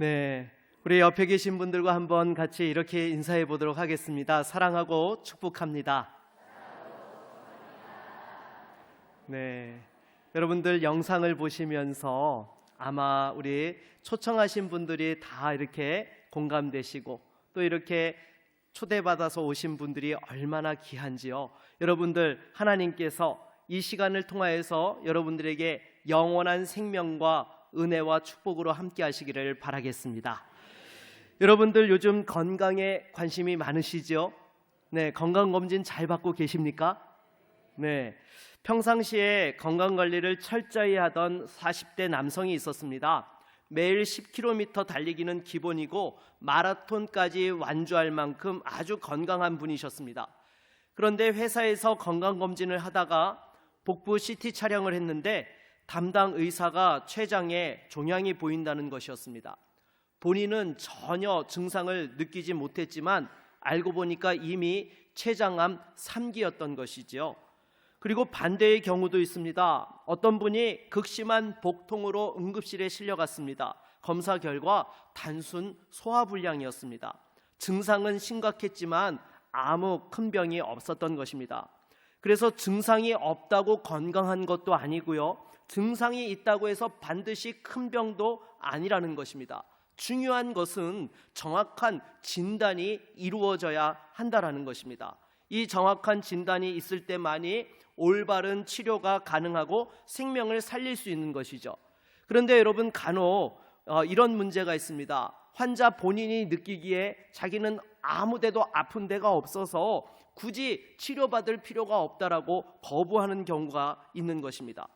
네, 우리 옆에 계신 분들과 한번 같이 이렇게 인사해 보도록 하겠습니다. 사랑하고 축복합니다. 네, 여러분들 영상을 보시면서 아마 우리 초청하신 분들이 다 이렇게 공감되시고 또 이렇게 초대받아서 오신 분들이 얼마나 귀한지요. 여러분들 하나님께서 이 시간을 통하여서 여러분들에게 영원한 생명과 은혜와 축복으로 함께 하시기를 바라겠습니다. 여러분들 요즘 건강에 관심이 많으시죠? 네, 건강검진 잘 받고 계십니까? 네, 평상시에 건강관리를 철저히 하던 40대 남성이 있었습니다. 매일 10km 달리기는 기본이고 마라톤까지 완주할 만큼 아주 건강한 분이셨습니다. 그런데 회사에서 건강검진을 하다가 복부 CT 촬영을 했는데 담당 의사가 췌장에 종양이 보인다는 것이었습니다. 본인은 전혀 증상을 느끼지 못했지만 알고 보니까 이미 췌장암 3기였던 것이지요. 그리고 반대의 경우도 있습니다. 어떤 분이 극심한 복통으로 응급실에 실려갔습니다. 검사 결과 단순 소화불량이었습니다. 증상은 심각했지만 아무 큰 병이 없었던 것입니다. 그래서 증상이 없다고 건강한 것도 아니고요, 증상이 있다고 해서 반드시 큰 병도 아니라는 것입니다. 중요한 것은 정확한 진단이 이루어져야 한다는 것입니다. 이 정확한 진단이 있을 때만이 올바른 치료가 가능하고 생명을 살릴 수 있는 것이죠. 그런데 여러분, 간혹 이런 문제가 있습니다. 환자 본인이 느끼기에 자기는 아무 데도 아픈 데가 없어서 굳이 치료받을 필요가 없다라고 거부하는 경우가 있는 것입니다.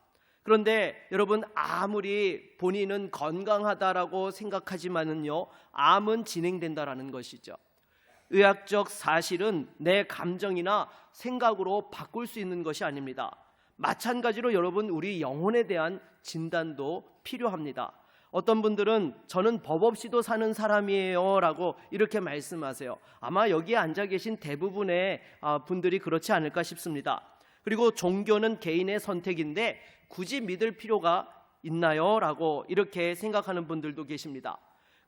그런데 여러분, 아무리 본인은 건강하다라고 생각하지만은요, 암은 진행된다라는 것이죠. 의학적 사실은 내 감정이나 생각으로 바꿀 수 있는 것이 아닙니다. 마찬가지로 여러분, 우리 영혼에 대한 진단도 필요합니다. 어떤 분들은 저는 법 없이도 사는 사람이에요 라고 이렇게 말씀하세요. 아마 여기에 앉아 계신 대부분의 분들이 그렇지 않을까 싶습니다. 그리고 종교는 개인의 선택인데 굳이 믿을 필요가 있나요? 라고 이렇게 생각하는 분들도 계십니다.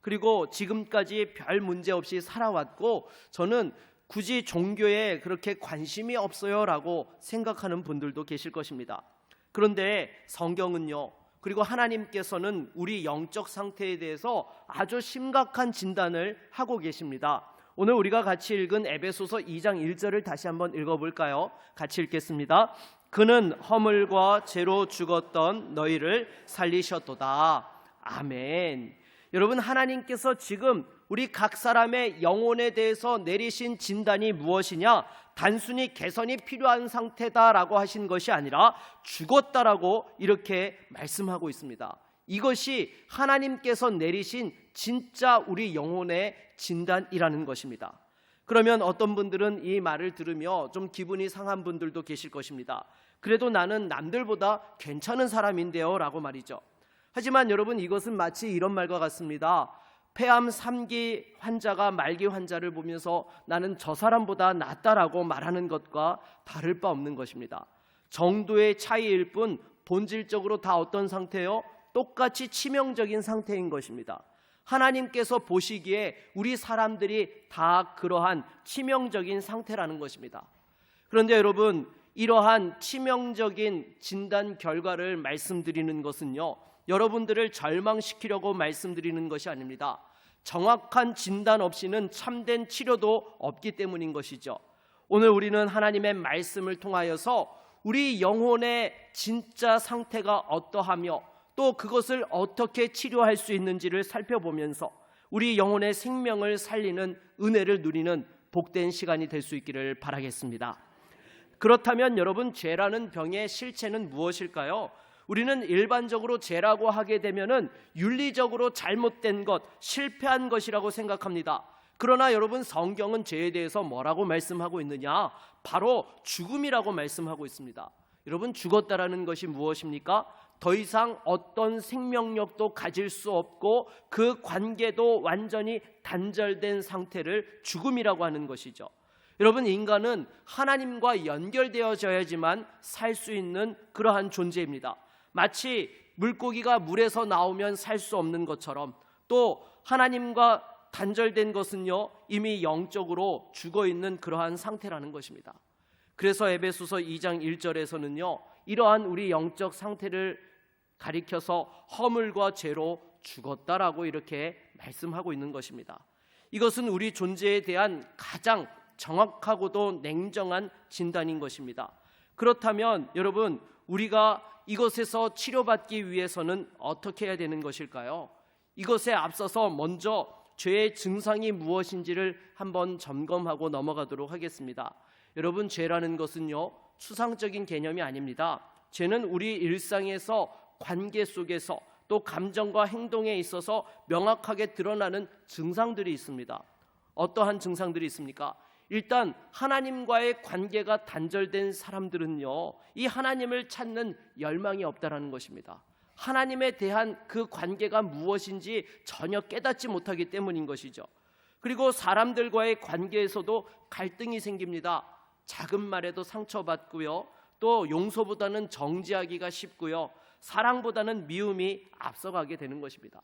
그리고 지금까지 별 문제 없이 살아왔고 저는 굳이 종교에 그렇게 관심이 없어요 라고 생각하는 분들도 계실 것입니다. 그런데 성경은요, 그리고 하나님께서는 우리 영적 상태에 대해서 아주 심각한 진단을 하고 계십니다. 오늘 우리가 같이 읽은 에베소서 2장 1절을 다시 한번 읽어볼까요? 같이 읽겠습니다. 그는 허물과 죄로 죽었던 너희를 살리셨도다. 아멘. 여러분, 하나님께서 지금 우리 각 사람의 영혼에 대해서 내리신 진단이 무엇이냐? 단순히 개선이 필요한 상태다라고 하신 것이 아니라 죽었다라고 이렇게 말씀하고 있습니다. 이것이 하나님께서 내리신 진짜 우리 영혼의 진단이라는 것입니다. 그러면 어떤 분들은 이 말을 들으며 좀 기분이 상한 분들도 계실 것입니다. 그래도 나는 남들보다 괜찮은 사람인데요 라고 말이죠. 하지만 여러분, 이것은 마치 이런 말과 같습니다. 폐암 3기 환자가 말기 환자를 보면서 나는 저 사람보다 낫다라고 말하는 것과 다를 바 없는 것입니다. 정도의 차이일 뿐 본질적으로 다 어떤 상태요? 똑같이 치명적인 상태인 것입니다. 하나님께서 보시기에 우리 사람들이 다 그러한 치명적인 상태라는 것입니다. 그런데 여러분, 이러한 치명적인 진단 결과를 말씀드리는 것은요, 여러분들을 절망시키려고 말씀드리는 것이 아닙니다. 정확한 진단 없이는 참된 치료도 없기 때문인 것이죠. 오늘 우리는 하나님의 말씀을 통하여서 우리 영혼의 진짜 상태가 어떠하며 또 그것을 어떻게 치료할 수 있는지를 살펴보면서 우리 영혼의 생명을 살리는 은혜를 누리는 복된 시간이 될 수 있기를 바라겠습니다. 그렇다면 여러분, 죄라는 병의 실체는 무엇일까요? 우리는 일반적으로 죄라고 하게 되면은 윤리적으로 잘못된 것, 실패한 것이라고 생각합니다. 그러나 여러분, 성경은 죄에 대해서 뭐라고 말씀하고 있느냐? 바로 죽음이라고 말씀하고 있습니다. 여러분, 죽었다라는 것이 무엇입니까? 더 이상 어떤 생명력도 가질 수 없고 그 관계도 완전히 단절된 상태를 죽음이라고 하는 것이죠. 여러분, 인간은 하나님과 연결되어져야지만 살 수 있는 그러한 존재입니다. 마치 물고기가 물에서 나오면 살 수 없는 것처럼 또 하나님과 단절된 것은요, 이미 영적으로 죽어있는 그러한 상태라는 것입니다. 그래서 에베소서 2장 1절에서는요, 이러한 우리 영적 상태를 가리켜서 허물과 죄로 죽었다라고 이렇게 말씀하고 있는 것입니다. 이것은 우리 존재에 대한 가장 정확하고도 냉정한 진단인 것입니다. 그렇다면 여러분, 우리가 이것에서 치료받기 위해서는 어떻게 해야 되는 것일까요? 이것에 앞서서 먼저 죄의 증상이 무엇인지를 한번 점검하고 넘어가도록 하겠습니다. 여러분, 죄라는 것은요, 추상적인 개념이 아닙니다. 죄는 우리 일상에서, 관계 속에서, 또 감정과 행동에 있어서 명확하게 드러나는 증상들이 있습니다. 어떠한 증상들이 있습니까? 일단 하나님과의 관계가 단절된 사람들은요, 이 하나님을 찾는 열망이 없다라는 것입니다. 하나님에 대한 그 관계가 무엇인지 전혀 깨닫지 못하기 때문인 것이죠. 그리고 사람들과의 관계에서도 갈등이 생깁니다. 작은 말에도 상처받고요, 또 용서보다는 정죄하기가 쉽고요, 사랑보다는 미움이 앞서가게 되는 것입니다.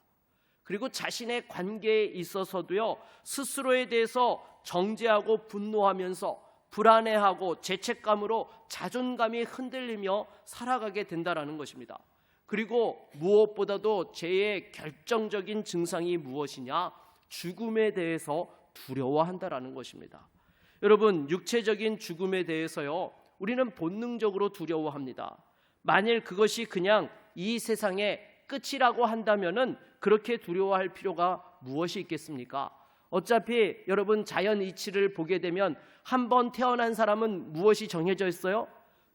그리고 자신의 관계에 있어서도요, 스스로에 대해서 정죄하고 분노하면서 불안해하고 죄책감으로 자존감이 흔들리며 살아가게 된다라는 것입니다. 그리고 무엇보다도 죄의 결정적인 증상이 무엇이냐? 죽음에 대해서 두려워한다라는 것입니다. 여러분, 육체적인 죽음에 대해서요, 우리는 본능적으로 두려워합니다. 만일 그것이 그냥 이 세상의 끝이라고 한다면은 그렇게 두려워할 필요가 무엇이 있겠습니까? 어차피 여러분, 자연 이치를 보게 되면 한 번 태어난 사람은 무엇이 정해져 있어요?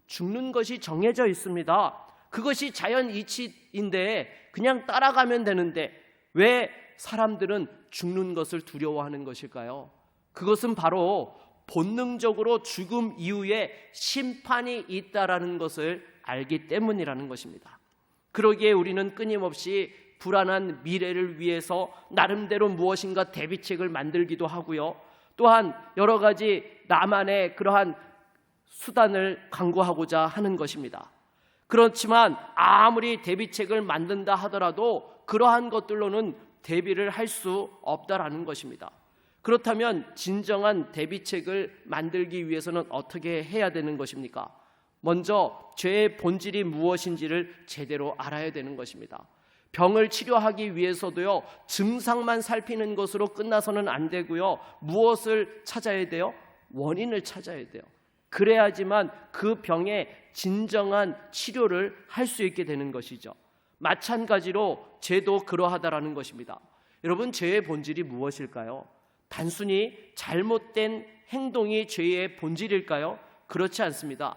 죽는 것이 정해져 있습니다. 그것이 자연 이치인데 그냥 따라가면 되는데 왜 사람들은 죽는 것을 두려워하는 것일까요? 그것은 바로 본능적으로 죽음 이후에 심판이 있다라는 것을 알기 때문이라는 것입니다. 그러기에 우리는 끊임없이 불안한 미래를 위해서 나름대로 무엇인가 대비책을 만들기도 하고요, 또한 여러 가지 나만의 그러한 수단을 강구하고자 하는 것입니다. 그렇지만 아무리 대비책을 만든다 하더라도 그러한 것들로는 대비를 할 수 없다라는 것입니다. 그렇다면 진정한 대비책을 만들기 위해서는 어떻게 해야 되는 것입니까? 먼저 죄의 본질이 무엇인지를 제대로 알아야 되는 것입니다. 병을 치료하기 위해서도요, 증상만 살피는 것으로 끝나서는 안 되고요, 무엇을 찾아야 돼요? 원인을 찾아야 돼요. 그래야지만 그 병의 진정한 치료를 할 수 있게 되는 것이죠. 마찬가지로 죄도 그러하다라는 것입니다. 여러분, 죄의 본질이 무엇일까요? 단순히 잘못된 행동이 죄의 본질일까요? 그렇지 않습니다.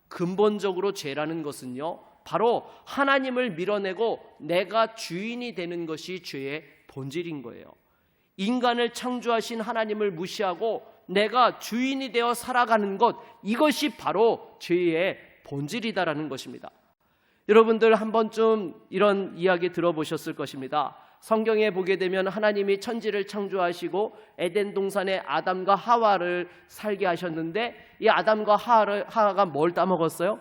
근본적으로 죄라는 것은요, 바로 하나님을 밀어내고 내가 주인이 되는 것이 죄의 본질인 거예요. 인간을 창조하신 하나님을 무시하고 내가 주인이 되어 살아가는 것, 이것이 바로 죄의 본질이다라는 것입니다. 여러분들 한 번쯤 이런 이야기 들어보셨을 것입니다. 성경에 보게 되면 하나님이 천지를 창조하시고 에덴 동산에 아담과 하와를 살게 하셨는데, 이 아담과 하와가 뭘 따먹었어요?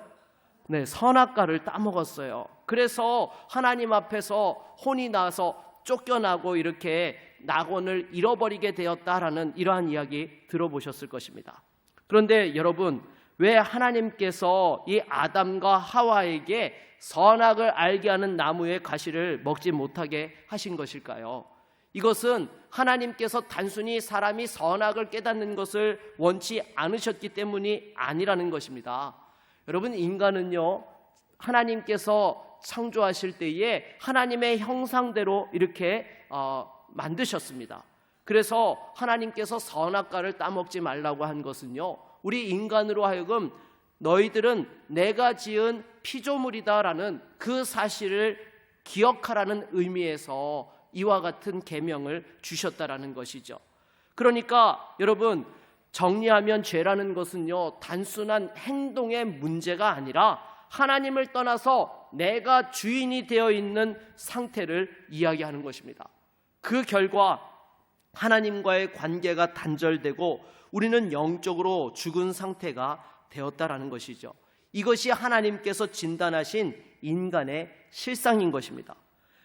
네, 선악과를 따먹었어요. 그래서 하나님 앞에서 혼이 나서 쫓겨나고 이렇게 낙원을 잃어버리게 되었다라는 이러한 이야기 들어보셨을 것입니다. 그런데 여러분, 왜 하나님께서 이 아담과 하와에게 선악을 알게 하는 나무의 가시를 먹지 못하게 하신 것일까요? 이것은 하나님께서 단순히 사람이 선악을 깨닫는 것을 원치 않으셨기 때문이 아니라는 것입니다. 여러분, 인간은요, 하나님께서 창조하실 때에 하나님의 형상대로 이렇게 만드셨습니다. 그래서 하나님께서 선악과를 따먹지 말라고 한 것은요, 우리 인간으로 하여금 너희들은 내가 지은 피조물이다라는 그 사실을 기억하라는 의미에서 이와 같은 계명을 주셨다라는 것이죠. 그러니까 여러분, 정리하면 죄라는 것은요, 단순한 행동의 문제가 아니라 하나님을 떠나서 내가 주인이 되어 있는 상태를 이야기하는 것입니다. 그 결과 하나님과의 관계가 단절되고 우리는 영적으로 죽은 상태가 되었다라는 것이죠. 이것이 하나님께서 진단하신 인간의 실상인 것입니다.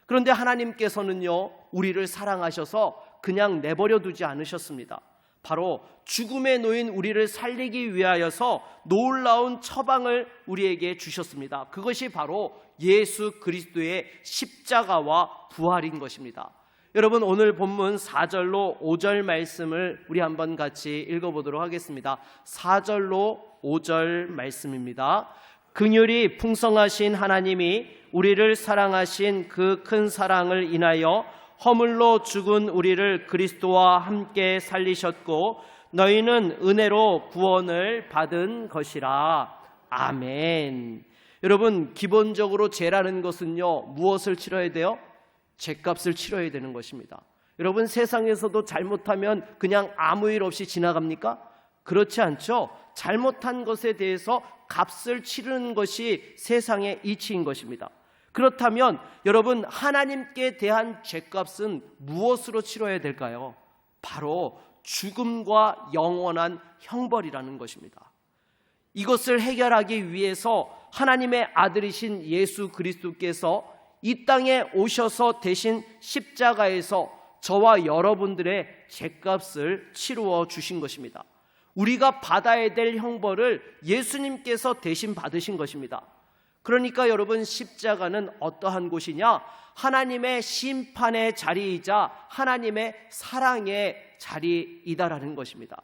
그런데 하나님께서는요, 우리를 사랑하셔서 그냥 내버려 두지 않으셨습니다. 바로 죽음에 놓인 우리를 살리기 위하여서 놀라운 처방을 우리에게 주셨습니다. 그것이 바로 예수 그리스도의 십자가와 부활인 것입니다. 여러분, 오늘 본문 4절로 5절 말씀을 우리 한번 같이 읽어보도록 하겠습니다. 4절로 5절 말씀입니다. 긍휼이 풍성하신 하나님이 우리를 사랑하신 그 큰 사랑을 인하여 허물로 죽은 우리를 그리스도와 함께 살리셨고 너희는 은혜로 구원을 받은 것이라. 아멘. 여러분, 기본적으로 죄라는 것은요, 무엇을 치러야 돼요? 죄값을 치러야 되는 것입니다. 여러분, 세상에서도 잘못하면 그냥 아무 일 없이 지나갑니까? 그렇지 않죠. 잘못한 것에 대해서 값을 치르는 것이 세상의 이치인 것입니다. 그렇다면 여러분, 하나님께 대한 죄값은 무엇으로 치러야 될까요? 바로 죽음과 영원한 형벌이라는 것입니다. 이것을 해결하기 위해서 하나님의 아들이신 예수 그리스도께서 이 땅에 오셔서 대신 십자가에서 저와 여러분들의 죄값을 치루어 주신 것입니다. 우리가 받아야 될 형벌을 예수님께서 대신 받으신 것입니다. 그러니까 여러분, 십자가는 어떠한 곳이냐? 하나님의 심판의 자리이자 하나님의 사랑의 자리이다라는 것입니다.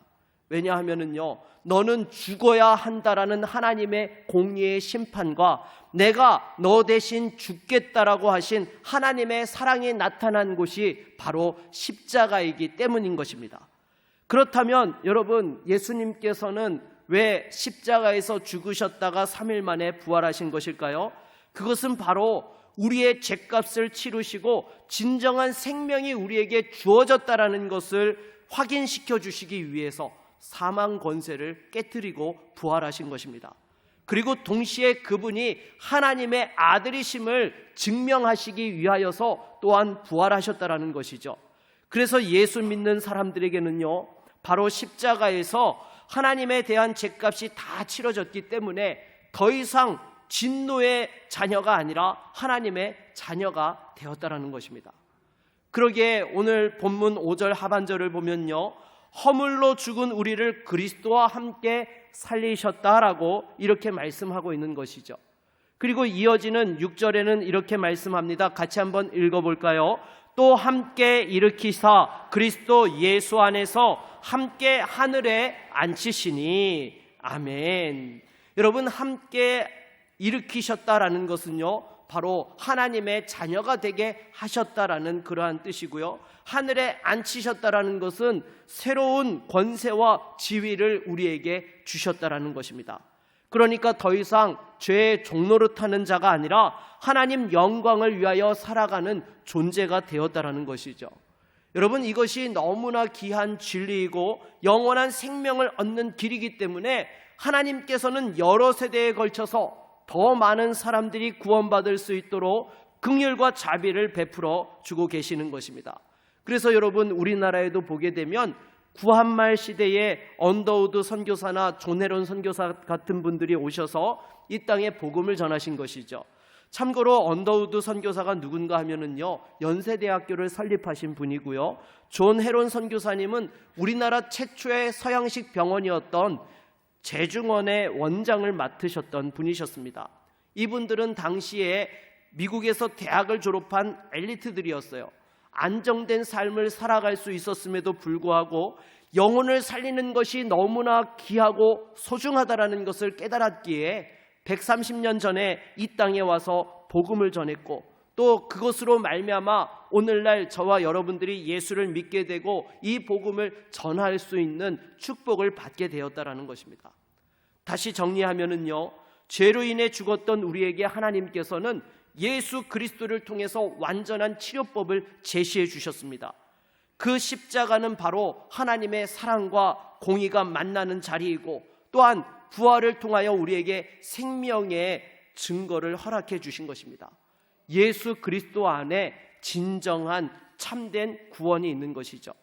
왜냐하면요, 너는 죽어야 한다라는 하나님의 공의의 심판과 내가 너 대신 죽겠다라고 하신 하나님의 사랑이 나타난 곳이 바로 십자가이기 때문인 것입니다. 그렇다면 여러분, 예수님께서는 왜 십자가에서 죽으셨다가 3일 만에 부활하신 것일까요? 그것은 바로 우리의 죄값을 치르시고 진정한 생명이 우리에게 주어졌다라는 것을 확인시켜 주시기 위해서 사망 권세를 깨뜨리고 부활하신 것입니다. 그리고 동시에 그분이 하나님의 아들이심을 증명하시기 위하여서 또한 부활하셨다라는 것이죠. 그래서 예수 믿는 사람들에게는요, 바로 십자가에서 하나님에 대한 죄값이 다 치러졌기 때문에 더 이상 진노의 자녀가 아니라 하나님의 자녀가 되었다라는 것입니다. 그러기에 오늘 본문 5절 하반절을 보면요, 허물로 죽은 우리를 그리스도와 함께 살리셨다라고 이렇게 말씀하고 있는 것이죠. 그리고 이어지는 6절에는 이렇게 말씀합니다. 같이 한번 읽어볼까요? 또 함께 일으키사 그리스도 예수 안에서 함께 하늘에 앉히시니. 아멘. 여러분, 함께 일으키셨다라는 것은요, 바로 하나님의 자녀가 되게 하셨다라는 그러한 뜻이고요, 하늘에 앉히셨다라는 것은 새로운 권세와 지위를 우리에게 주셨다라는 것입니다. 그러니까 더 이상 죄의 종노릇하는 자가 아니라 하나님 영광을 위하여 살아가는 존재가 되었다라는 것이죠. 여러분, 이것이 너무나 귀한 진리이고 영원한 생명을 얻는 길이기 때문에 하나님께서는 여러 세대에 걸쳐서 더 많은 사람들이 구원받을 수 있도록 긍휼과 자비를 베풀어 주고 계시는 것입니다. 그래서 여러분, 우리나라에도 보게 되면 구한말 시대에 언더우드 선교사나 존 헤론 선교사 같은 분들이 오셔서 이 땅에 복음을 전하신 것이죠. 참고로 언더우드 선교사가 누군가 하면은요, 연세대학교를 설립하신 분이고요, 존 헤론 선교사님은 우리나라 최초의 서양식 병원이었던 제중원의 원장을 맡으셨던 분이셨습니다. 이분들은 당시에 미국에서 대학을 졸업한 엘리트들이었어요. 안정된 삶을 살아갈 수 있었음에도 불구하고 영혼을 살리는 것이 너무나 귀하고 소중하다라는 것을 깨달았기에 130년 전에 이 땅에 와서 복음을 전했고, 또 그것으로 말미암아 오늘날 저와 여러분들이 예수를 믿게 되고 이 복음을 전할 수 있는 축복을 받게 되었다라는 것입니다. 다시 정리하면은요, 죄로 인해 죽었던 우리에게 하나님께서는 예수 그리스도를 통해서 완전한 치료법을 제시해 주셨습니다. 그 십자가는 바로 하나님의 사랑과 공의가 만나는 자리이고, 또한 부활을 통하여 우리에게 생명의 증거를 허락해 주신 것입니다. 예수 그리스도 안에 진정한 참된 구원이 있는 것이죠.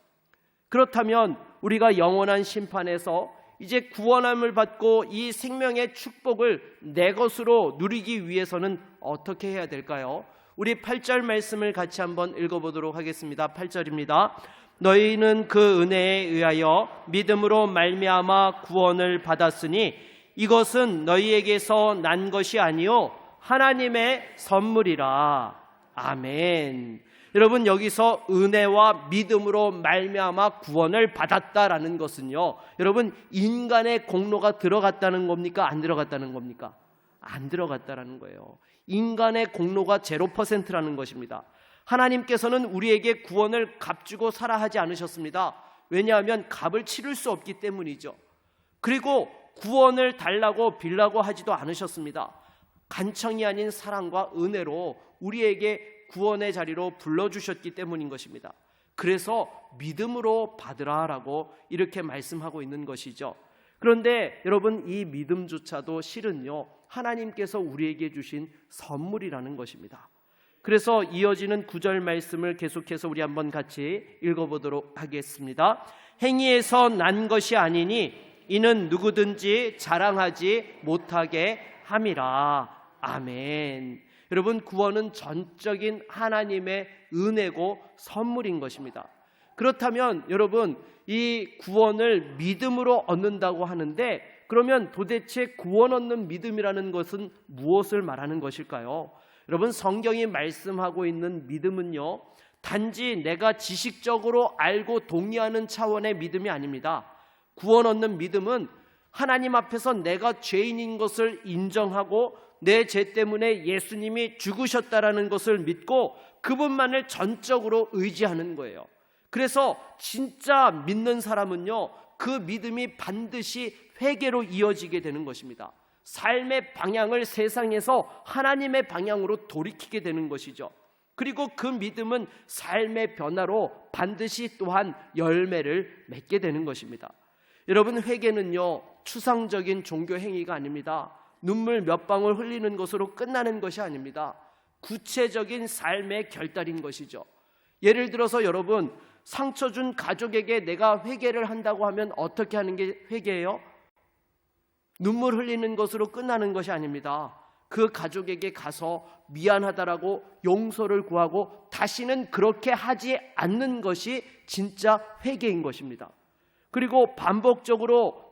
그렇다면 우리가 영원한 심판에서 이제 구원함을 받고 이 생명의 축복을 내 것으로 누리기 위해서는 어떻게 해야 될까요? 우리 8절 말씀을 같이 한번 읽어보도록 하겠습니다. 8절입니다. 너희는 그 은혜에 의하여 믿음으로 말미암아 구원을 받았으니 이것은 너희에게서 난 것이 아니요 하나님의 선물이라. 아멘. 여러분, 여기서 은혜와 믿음으로 말미암아 구원을 받았다라는 것은요, 여러분, 인간의 공로가 들어갔다는 겁니까? 안 들어갔다는 겁니까? 안 들어갔다라는 거예요. 인간의 공로가 0%라는 것입니다. 하나님께서는 우리에게 구원을 값주고 사라 하지 않으셨습니다. 왜냐하면 값을 치를 수 없기 때문이죠. 그리고 구원을 달라고 빌라고 하지도 않으셨습니다. 간청이 아닌 사랑과 은혜로 우리에게 구원의 자리로 불러주셨기 때문인 것입니다. 그래서 믿음으로 받으라라고 이렇게 말씀하고 있는 것이죠. 그런데 여러분, 이 믿음조차도 실은요, 하나님께서 우리에게 주신 선물이라는 것입니다. 그래서 이어지는 9절 말씀을 계속해서 우리 한번 같이 읽어보도록 하겠습니다. 행위에서 난 것이 아니니 이는 누구든지 자랑하지 못하게 함이라. 아멘. 여러분, 구원은 전적인 하나님의 은혜고 선물인 것입니다. 그렇다면 여러분, 이 구원을 믿음으로 얻는다고 하는데, 그러면 도대체 구원 얻는 믿음이라는 것은 무엇을 말하는 것일까요? 여러분, 성경이 말씀하고 있는 믿음은요, 단지 내가 지식적으로 알고 동의하는 차원의 믿음이 아닙니다. 구원 얻는 믿음은 하나님 앞에서 내가 죄인인 것을 인정하고 내 죄 때문에 예수님이 죽으셨다라는 것을 믿고 그분만을 전적으로 의지하는 거예요. 그래서 진짜 믿는 사람은요, 그 믿음이 반드시 회개로 이어지게 되는 것입니다. 삶의 방향을 세상에서 하나님의 방향으로 돌이키게 되는 것이죠. 그리고 그 믿음은 삶의 변화로 반드시 또한 열매를 맺게 되는 것입니다. 여러분, 회개는요, 추상적인 종교 행위가 아닙니다. 눈물 몇 방울 흘리는 것으로 끝나는 것이 아닙니다. 구체적인 삶의 결단인 것이죠. 예를 들어서 여러분, 상처 준 가족에게 내가 회개를 한다고 하면 어떻게 하는 게 회개예요? 눈물 흘리는 것으로 끝나는 것이 아닙니다. 그 가족에게 가서 미안하다라고 용서를 구하고 다시는 그렇게 하지 않는 것이 진짜 회개인 것입니다. 그리고 반복적으로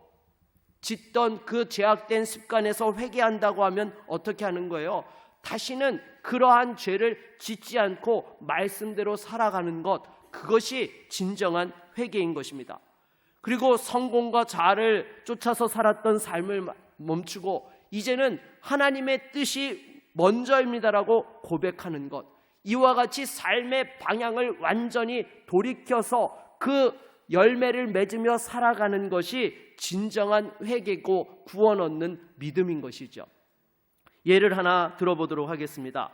짓던 그 죄악된 습관에서 회개한다고 하면 어떻게 하는 거예요? 다시는 그러한 죄를 짓지 않고 말씀대로 살아가는 것, 그것이 진정한 회개인 것입니다. 그리고 성공과 자아를 쫓아서 살았던 삶을 멈추고 이제는 하나님의 뜻이 먼저입니다라고 고백하는 것, 이와 같이 삶의 방향을 완전히 돌이켜서 그 열매를 맺으며 살아가는 것이 진정한 회개고 구원 얻는 믿음인 것이죠. 예를 하나 들어보도록 하겠습니다.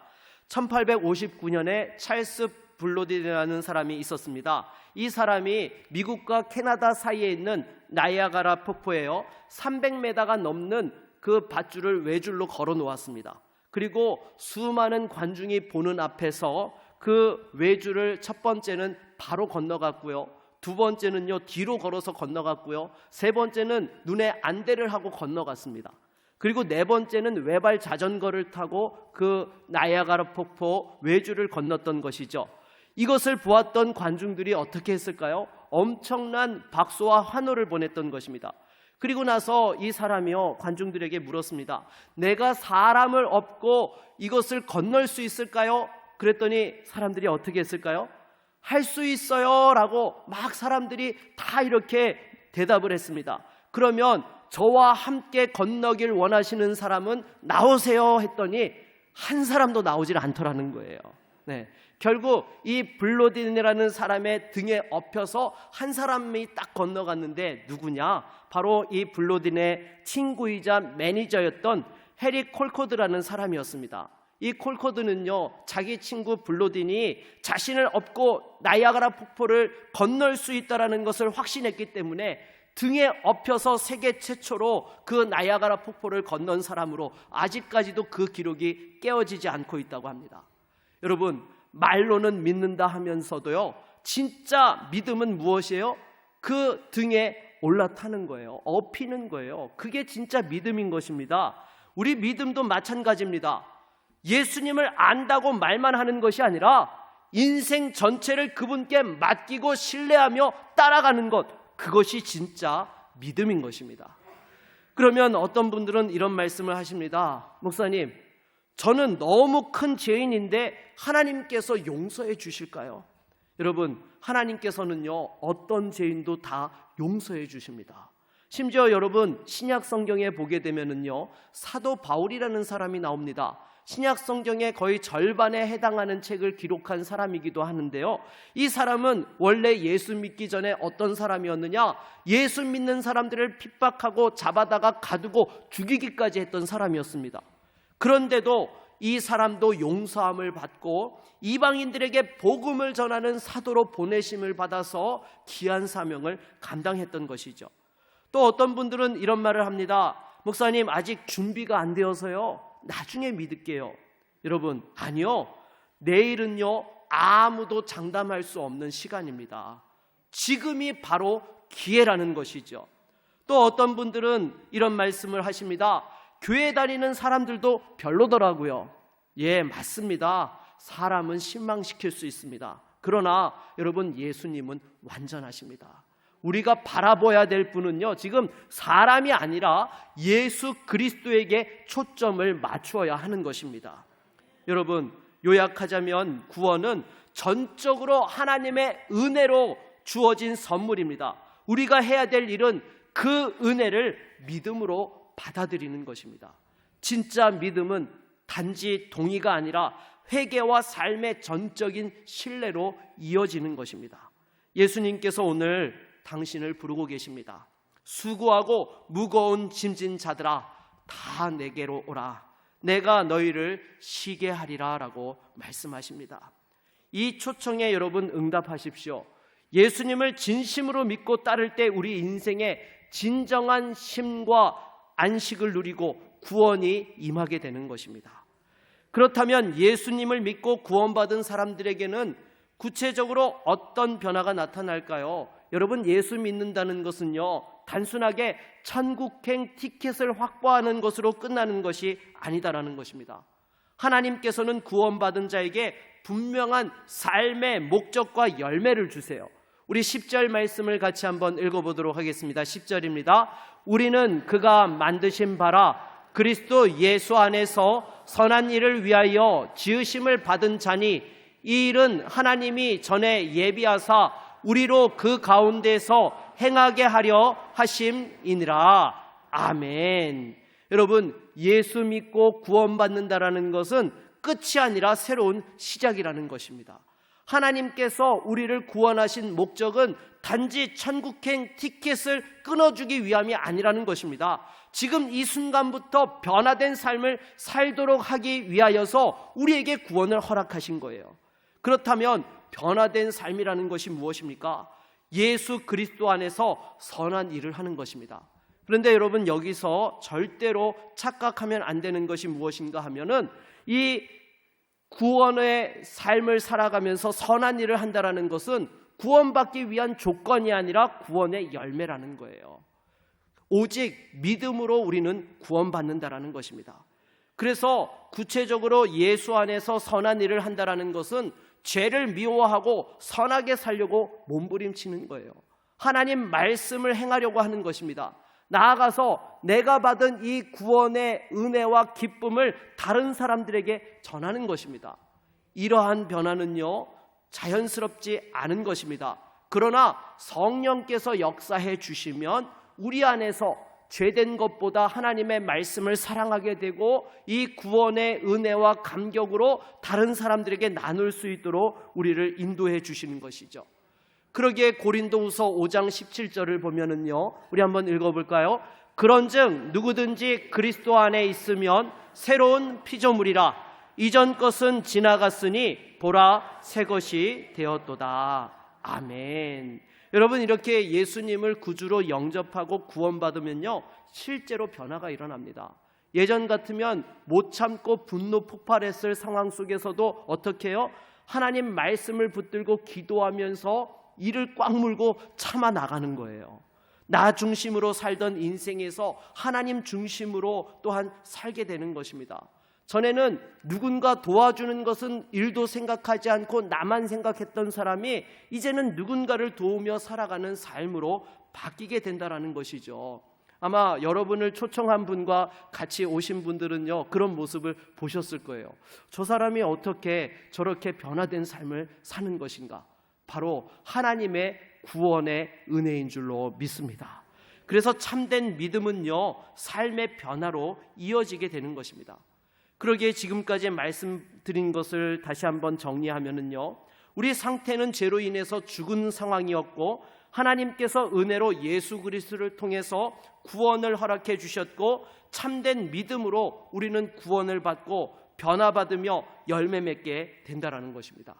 1859년에 찰스 블로딘이라는 사람이 있었습니다. 이 사람이 미국과 캐나다 사이에 있는 나이아가라 폭포에요, 300m가 넘는 그 밧줄을 외줄로 걸어 놓았습니다. 그리고 수많은 관중이 보는 앞에서 그 외줄을 첫 번째는 바로 건너갔고요, 두 번째는요 뒤로 걸어서 건너갔고요, 세 번째는 눈에 안대를 하고 건너갔습니다. 그리고 네 번째는 외발 자전거를 타고 그 나이아가라 폭포 외줄을 건넜던 것이죠. 이것을 보았던 관중들이 어떻게 했을까요? 엄청난 박수와 환호를 보냈던 것입니다. 그리고 나서 이 사람이요 관중들에게 물었습니다. 내가 사람을 업고 이것을 건널 수 있을까요? 그랬더니 사람들이 어떻게 했을까요? 할 수 있어요 라고 막 사람들이 다 이렇게 대답을 했습니다. 그러면 저와 함께 건너길 원하시는 사람은 나오세요 했더니 한 사람도 나오질 않더라는 거예요. 네. 결국 이 블로딘이라는 사람의 등에 엎혀서 한 사람이 딱 건너갔는데 누구냐? 바로 이 블로딘의 친구이자 매니저였던 해리 콜코드라는 사람이었습니다. 이 콜코드는요 자기 친구 블로딘이 자신을 업고 나이아가라 폭포를 건널 수 있다는 것을 확신했기 때문에 등에 엎혀서 세계 최초로 그 나이아가라 폭포를 건넌 사람으로 아직까지도 그 기록이 깨어지지 않고 있다고 합니다. 여러분, 말로는 믿는다 하면서도요 진짜 믿음은 무엇이에요? 그 등에 올라타는 거예요. 업히는 거예요. 그게 진짜 믿음인 것입니다. 우리 믿음도 마찬가지입니다. 예수님을 안다고 말만 하는 것이 아니라 인생 전체를 그분께 맡기고 신뢰하며 따라가는 것, 그것이 진짜 믿음인 것입니다. 그러면 어떤 분들은 이런 말씀을 하십니다. 목사님, 저는 너무 큰 죄인인데 하나님께서 용서해 주실까요? 여러분, 하나님께서는요, 어떤 죄인도 다 용서해 주십니다. 심지어 여러분, 신약 성경에 보게 되면은요, 사도 바울이라는 사람이 나옵니다. 신약 성경의 거의 절반에 해당하는 책을 기록한 사람이기도 하는데요, 이 사람은 원래 예수 믿기 전에 어떤 사람이었느냐? 예수 믿는 사람들을 핍박하고 잡아다가 가두고 죽이기까지 했던 사람이었습니다. 그런데도 이 사람도 용서함을 받고 이방인들에게 복음을 전하는 사도로 보내심을 받아서 귀한 사명을 감당했던 것이죠. 또 어떤 분들은 이런 말을 합니다. 목사님, 아직 준비가 안 되어서요, 나중에 믿을게요. 여러분, 아니요, 내일은요 아무도 장담할 수 없는 시간입니다. 지금이 바로 기회라는 것이죠. 또 어떤 분들은 이런 말씀을 하십니다. 교회 다니는 사람들도 별로더라고요. 예, 맞습니다. 사람은 실망시킬 수 있습니다. 그러나 여러분, 예수님은 완전하십니다. 우리가 바라봐야 될 분은요, 지금 사람이 아니라 예수 그리스도에게 초점을 맞추어야 하는 것입니다. 여러분, 요약하자면 구원은 전적으로 하나님의 은혜로 주어진 선물입니다. 우리가 해야 될 일은 그 은혜를 믿음으로 받아들이는 것입니다. 진짜 믿음은 단지 동의가 아니라 회개와 삶의 전적인 신뢰로 이어지는 것입니다. 예수님께서 오늘 당신을 부르고 계십니다. 수고하고 무거운 짐진 자들아, 다 내게로 오라. 내가 너희를 쉬게 하리라 라고 말씀하십니다. 이 초청에 여러분 응답하십시오. 예수님을 진심으로 믿고 따를 때 우리 인생에 진정한 쉼과 안식을 누리고 구원이 임하게 되는 것입니다. 그렇다면 예수님을 믿고 구원받은 사람들에게는 구체적으로 어떤 변화가 나타날까요? 여러분, 예수 믿는다는 것은요, 단순하게 천국행 티켓을 확보하는 것으로 끝나는 것이 아니다라는 것입니다. 하나님께서는 구원받은 자에게 분명한 삶의 목적과 열매를 주세요. 우리 10절 말씀을 같이 한번 읽어보도록 하겠습니다. 10절입니다. 우리는 그가 만드신 바라 그리스도 예수 안에서 선한 일을 위하여 지으심을 받은 자니, 이 일은 하나님이 전에 예비하사 우리로 그 가운데서 행하게 하려 하심이니라. 아멘. 여러분, 예수 믿고 구원받는다라는 것은 끝이 아니라 새로운 시작이라는 것입니다. 하나님께서 우리를 구원하신 목적은 단지 천국행 티켓을 끊어주기 위함이 아니라는 것입니다. 지금 이 순간부터 변화된 삶을 살도록 하기 위하여서 우리에게 구원을 허락하신 거예요. 그렇다면 변화된 삶이라는 것이 무엇입니까? 예수 그리스도 안에서 선한 일을 하는 것입니다. 그런데 여러분, 여기서 절대로 착각하면 안 되는 것이 무엇인가 하면은, 이 구원의 삶을 살아가면서 선한 일을 한다라는 것은 구원받기 위한 조건이 아니라 구원의 열매라는 거예요. 오직 믿음으로 우리는 구원받는다라는 것입니다. 그래서 구체적으로 예수 안에서 선한 일을 한다라는 것은 죄를 미워하고 선하게 살려고 몸부림치는 거예요. 하나님 말씀을 행하려고 하는 것입니다. 나아가서 내가 받은 이 구원의 은혜와 기쁨을 다른 사람들에게 전하는 것입니다. 이러한 변화는요, 자연스럽지 않은 것입니다. 그러나 성령께서 역사해 주시면 우리 안에서 죄된 것보다 하나님의 말씀을 사랑하게 되고 이 구원의 은혜와 감격으로 다른 사람들에게 나눌 수 있도록 우리를 인도해 주시는 것이죠. 그러기에 고린도후서 5장 17절을 보면은요, 우리 한번 읽어볼까요? 그런즉 누구든지 그리스도 안에 있으면 새로운 피조물이라. 이전 것은 지나갔으니 보라 새 것이 되었도다. 아멘. 여러분, 이렇게 예수님을 구주로 영접하고 구원받으면요, 실제로 변화가 일어납니다. 예전 같으면 못 참고 분노 폭발했을 상황 속에서도 어떻게 해요? 하나님 말씀을 붙들고 기도하면서 이를 꽉 물고 참아 나가는 거예요. 나 중심으로 살던 인생에서 하나님 중심으로 또한 살게 되는 것입니다. 전에는 누군가 도와주는 것은 일도 생각하지 않고 나만 생각했던 사람이 이제는 누군가를 도우며 살아가는 삶으로 바뀌게 된다는 것이죠. 아마 여러분을 초청한 분과 같이 오신 분들은요, 그런 모습을 보셨을 거예요. 저 사람이 어떻게 저렇게 변화된 삶을 사는 것인가? 바로 하나님의 구원의 은혜인 줄로 믿습니다. 그래서 참된 믿음은요, 삶의 변화로 이어지게 되는 것입니다. 그러기에 지금까지 말씀드린 것을 다시 한번 정리하면은요, 우리 상태는 죄로 인해서 죽은 상황이었고 하나님께서 은혜로 예수 그리스도를 통해서 구원을 허락해 주셨고 참된 믿음으로 우리는 구원을 받고 변화받으며 열매 맺게 된다는 것입니다.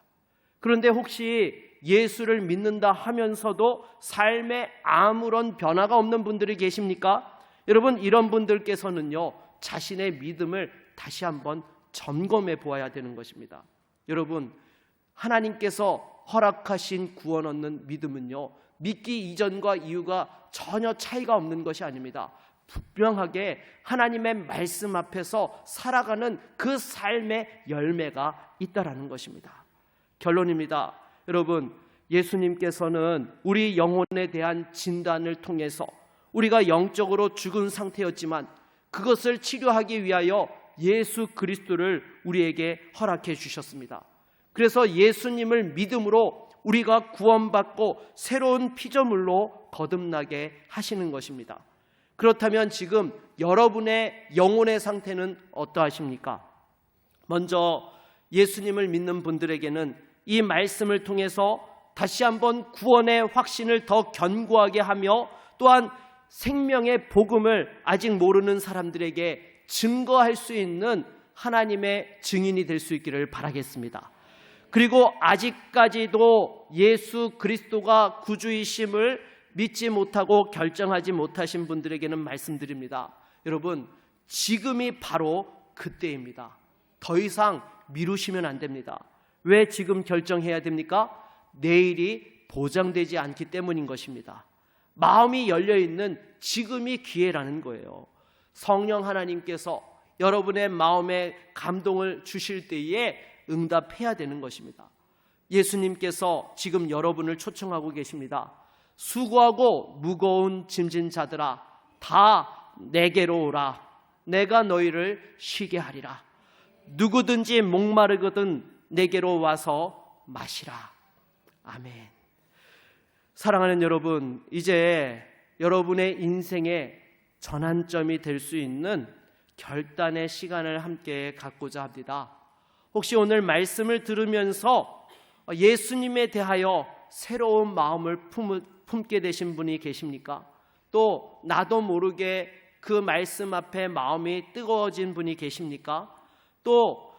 그런데 혹시 예수를 믿는다 하면서도 삶에 아무런 변화가 없는 분들이 계십니까? 여러분, 이런 분들께서는요, 자신의 믿음을 다시 한번 점검해 보아야 되는 것입니다. 여러분, 하나님께서 허락하신 구원 얻는 믿음은요, 믿기 이전과 이후가 전혀 차이가 없는 것이 아닙니다. 분명하게 하나님의 말씀 앞에서 살아가는 그 삶의 열매가 있다라는 것입니다. 결론입니다. 여러분, 예수님께서는 우리 영혼에 대한 진단을 통해서 우리가 영적으로 죽은 상태였지만 그것을 치료하기 위하여 예수 그리스도를 우리에게 허락해 주셨습니다. 그래서 예수님을 믿음으로 우리가 구원받고 새로운 피조물로 거듭나게 하시는 것입니다. 그렇다면 지금 여러분의 영혼의 상태는 어떠하십니까? 먼저 예수님을 믿는 분들에게는 이 말씀을 통해서 다시 한번 구원의 확신을 더 견고하게 하며 또한 생명의 복음을 아직 모르는 사람들에게 증거할 수 있는 하나님의 증인이 될 수 있기를 바라겠습니다. 그리고 아직까지도 예수 그리스도가 구주이심을 믿지 못하고 결정하지 못하신 분들에게는 말씀드립니다. 여러분, 지금이 바로 그때입니다. 더 이상 미루시면 안 됩니다. 왜 지금 결정해야 됩니까? 내일이 보장되지 않기 때문인 것입니다. 마음이 열려있는 지금이 기회라는 거예요. 성령 하나님께서 여러분의 마음에 감동을 주실 때에 응답해야 되는 것입니다. 예수님께서 지금 여러분을 초청하고 계십니다. 수고하고 무거운 짐진 자들아, 다 내게로 오라. 내가 너희를 쉬게 하리라. 누구든지 목마르거든 내게로 와서 마시라. 아멘. 사랑하는 여러분, 이제 여러분의 인생의 전환점이 될 수 있는 결단의 시간을 함께 갖고자 합니다. 혹시 오늘 말씀을 들으면서 예수님에 대하여 새로운 마음을 품게 되신 분이 계십니까? 또 나도 모르게 그 말씀 앞에 마음이 뜨거워진 분이 계십니까? 또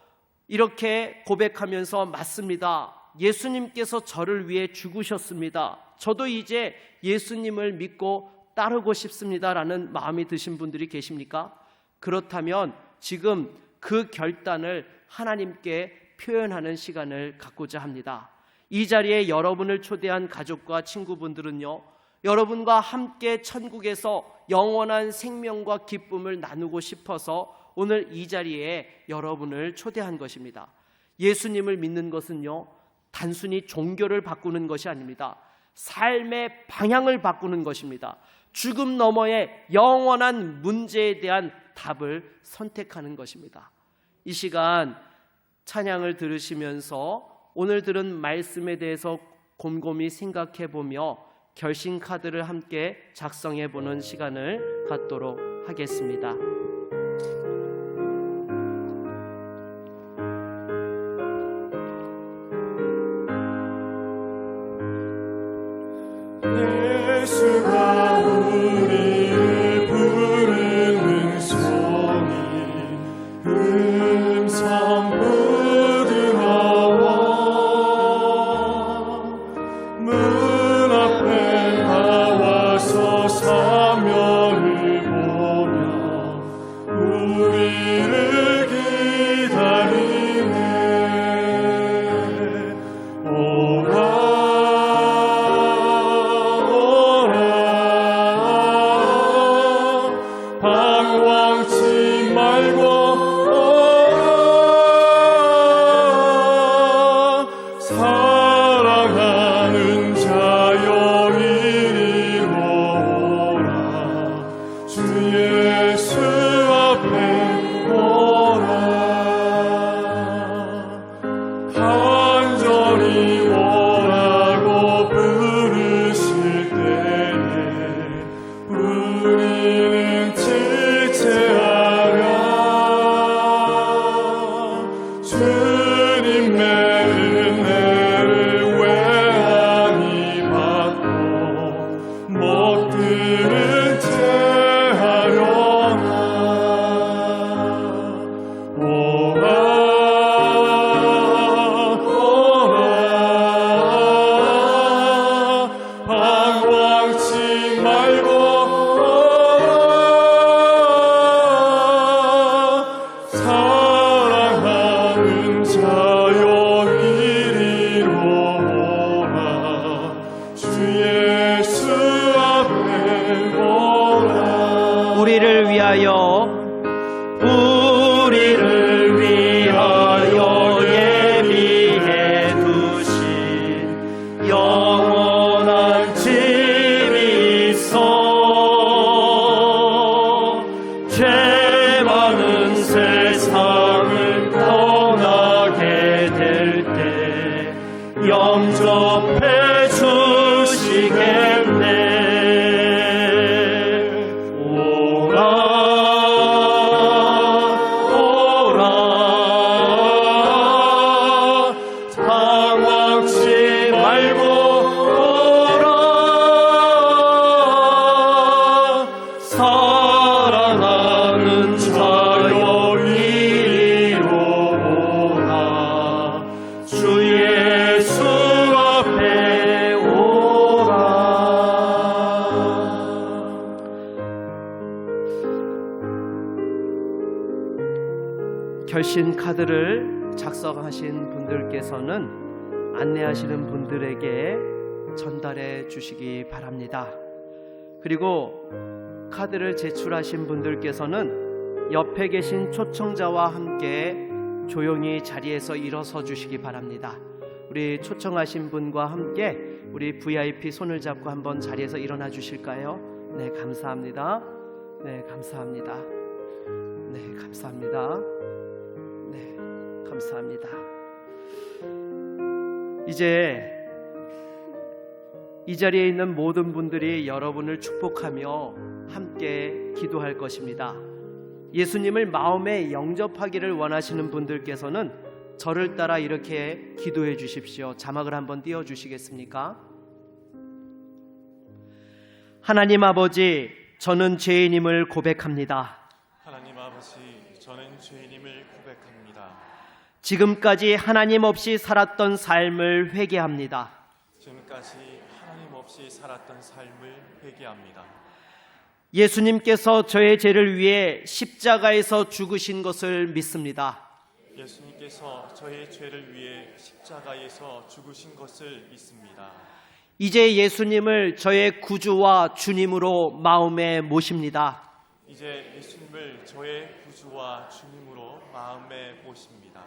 이렇게 고백하면서 맞습니다. 예수님께서 저를 위해 죽으셨습니다. 저도 이제 예수님을 믿고 따르고 싶습니다라는 마음이 드신 분들이 계십니까? 그렇다면 지금 그 결단을 하나님께 표현하는 시간을 갖고자 합니다. 이 자리에 여러분을 초대한 가족과 친구분들은요, 여러분과 함께 천국에서 영원한 생명과 기쁨을 나누고 싶어서 오늘 이 자리에 여러분을 초대한 것입니다. 예수님을 믿는 것은요, 단순히 종교를 바꾸는 것이 아닙니다. 삶의 방향을 바꾸는 것입니다. 죽음 너머의 영원한 문제에 대한 답을 선택하는 것입니다. 이 시간 찬양을 들으시면서 오늘 들은 말씀에 대해서 곰곰이 생각해 보며 결심 카드를 함께 작성해 보는 시간을 갖도록 하겠습니다. 예수가 우리를 부르는 소리 음성 부드러워 문 앞에 나와서 사명을 보며 우리를 기다리네. 오라 오라 보라. 우리를 위하여 예비해 두신 영원한 집이 있어. 죄 많은 세상을 떠나게 될 때 영접해 주시겠네. 당황치 말고 오라. 사랑하는 자여 이리로 오라. 주 예수 앞에 오라. 결신 카드를 작성하신 분들께서는 안내하시는 분들에게 전달해 주시기 바랍니다. 그리고 카드를 제출하신 분들께서는 옆에 계신 초청자와 함께 조용히 자리에서 일어서 주시기 바랍니다. 우리 초청하신 분과 함께 우리 VIP 손을 잡고 한번 자리에서 일어나 주실까요? 네, 감사합니다. 네, 감사합니다. 네, 감사합니다. 네, 감사합니다. 이제 이 자리에 있는 모든 분들이 여러분을 축복하며 함께 기도할 것입니다. 예수님을 마음에 영접하기를 원하시는 분들께서는 저를 따라 이렇게 기도해 주십시오. 자막을 한번 띄워 주시겠습니까? 하나님 아버지, 저는 죄인임을 고백합니다. 하나님 아버지, 저는 죄인임을 고백합니다. 지금까지 하나님 없이 살았던 삶을 회개합니다. 지금까지 하나님 없이 살았던 삶을 회개합니다. 예수님께서 저의 죄를 위해 십자가에서 죽으신 것을 믿습니다. 예수님께서 저의 죄를 위해 십자가에서 죽으신 것을 믿습니다. 이제 예수님을 저의 구주와 주님으로 마음에 모십니다. 이제 예수님을 저의 구주와 주님으로 마음에 모십니다.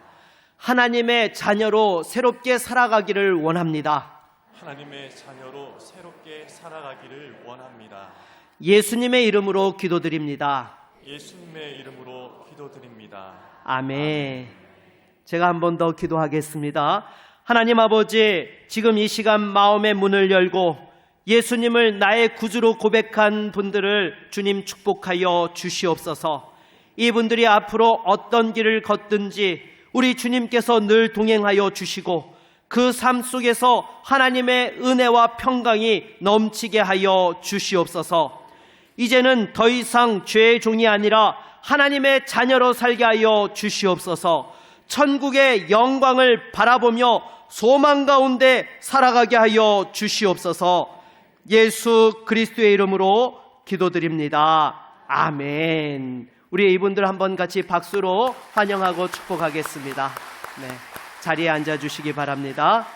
하나님의 자녀로 새롭게 살아가기를 원합니다. 하나님의 자녀로 새롭게 살아가기를 원합니다. 예수님의 이름으로 기도드립니다. 예수님의 이름으로 기도드립니다. 아멘. 제가 한 번 더 기도하겠습니다. 하나님 아버지, 지금 이 시간 마음의 문을 열고 예수님을 나의 구주로 고백한 분들을 주님 축복하여 주시옵소서. 이분들이 앞으로 어떤 길을 걷든지 우리 주님께서 늘 동행하여 주시고 그 삶 속에서 하나님의 은혜와 평강이 넘치게 하여 주시옵소서. 이제는 더 이상 죄의 종이 아니라 하나님의 자녀로 살게 하여 주시옵소서. 천국의 영광을 바라보며 소망 가운데 살아가게 하여 주시옵소서. 예수 그리스도의 이름으로 기도드립니다. 아멘. 우리 이분들 한번 같이 박수로 환영하고 축복하겠습니다. 네, 자리에 앉아 주시기 바랍니다.